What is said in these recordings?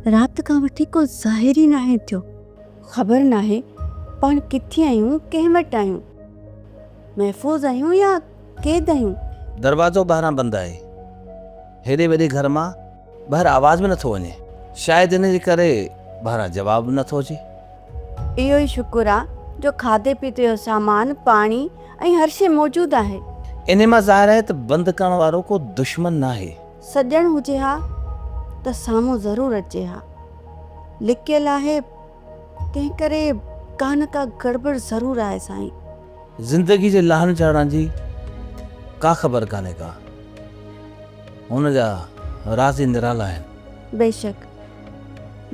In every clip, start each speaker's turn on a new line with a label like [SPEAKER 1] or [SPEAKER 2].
[SPEAKER 1] रात खां वठी को ज़ाहिर ई नाहे थियो। ख़बर नाहे पाण किथे आहियूं, कंहिं वटि आहियूं, महफ़ूज़ आहियूं या क़ैद आहियूं।
[SPEAKER 2] दरवाज़ो ॿाहिरां बंदि आहे। हेॾे वॾे घर मां ॿाहिरि आवाज़ बि नथो वञे। शायदि इन जे करे ॿाहिरां जवाब बि नथो अचे।
[SPEAKER 1] इहो ई शुक्र आहे जो खाधे पीते जो सामान, पाणी ऐं हर शइ मौजूदु आहे।
[SPEAKER 2] इन मां ज़ाहिर आहे त बंदि करण वारो को दुश्मन नाहे।
[SPEAKER 1] सॼण हुजे हा त साम्हूं ज़रूरु अचे हा। लिकियलु आहे तंहिं करे का न का गड़बड़ ज़रूरु आहे साईं।
[SPEAKER 2] ज़िंदगी जे लहण चढ़ण जी का ख़बर कान्हे का, हुन जा राज़ ई निराला आहिनि।
[SPEAKER 1] बेशक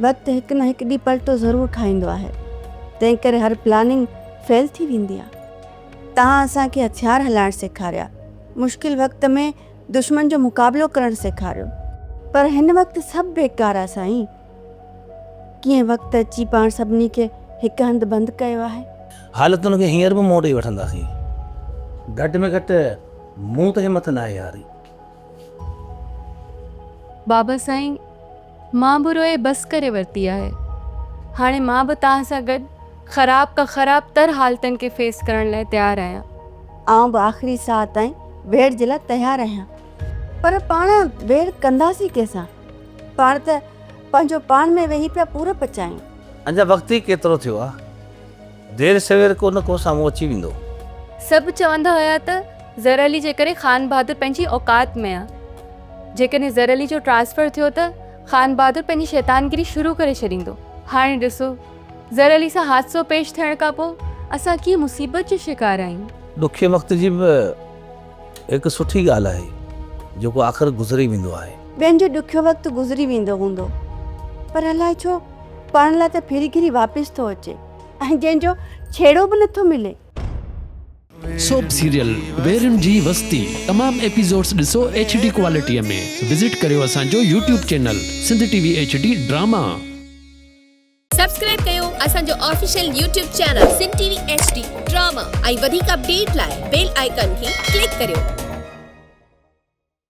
[SPEAKER 1] वक़्तु हिकु न हिकु ॾींहुं पलटो ज़रूरु खाईंदो आहे, तंहिं करे हर प्लानिंग फेल थी वेंदी आहे। तव्हां असांखे हथियार हलाइण सेखारिया, मुश्किल वक़्त में दुश्मन जो मुक़ाबिलो करणु सेखारियो, पर हिन वक़्तु सभु बेकार आहे साईं। कीअं वक़्तु अची पाण सभिनी खे हिकु हंधि बंदि कयो आहे।
[SPEAKER 2] हालतुनि खे हींअर बि मोड़े वठंदासीं। घटि में घटि मूं त हिमत न आहे यारी।
[SPEAKER 3] बाबा साईं, मां बि रोए बसि करे वरिती आहे। हाणे मां बि तव्हां सां गॾु ख़राब का ख़राब तर हालतुनि खे फेस करण लाइ तयारु आहियां।
[SPEAKER 1] आउं बि आख़िरी साह ताईं वेड़ जे लाइ तयारु आहियां, पर पाण वेड़ कंदासीं कंहिंसां? पाण त पंहिंजो पाण में वेही पिया पूरो पचायूं।
[SPEAKER 2] अञा वक़्तु ई केतिरो थियो आहे, देरि सवेर को न को साम्हूं अची वेंदो।
[SPEAKER 3] सभु चवंदा हुया त ज़र अली जे करे ख़ान बहादुर पंहिंजी औकात में आहे। जेकॾहिं ज़र अली जो ट्रांसफ़र थियो त ख़ान बहादुर पंहिंजी शैतानगिरी शुरू करे छॾींदो। हाणे ॾिसो, ज़र अली सां हादसो पेश थियण खां पोइ असां कीअं मुसीबत जो शिकार आहियूं।
[SPEAKER 2] ॾुखे वक़्त जी बि हिकु सुठी ॻाल्हि आहे जेको आख़िर गुज़री वेंदो आहे।
[SPEAKER 1] ॿियनि जो ॾुखियो वक़्तु गुज़री वेंदो हूंदो, पर अलाए छो पाण लाइ त फिरी गिरी वापसि थो अचे ऐं जंहिंजो छेड़ो बि नथो मिले।
[SPEAKER 4] सोप सीरियल वेरन जी वस्ती तमाम एपिसोड्स ॾिसो HD क्वालिटीअ में। विजिट करियो असांजो YouTube channel Sindh TV HD drama.
[SPEAKER 5] Subscribe कयो असांजो official YouTube channel Sindh TV HD drama ऐं वधीक अपडेट लाइ बेल आइकन खे क्लिक करियो।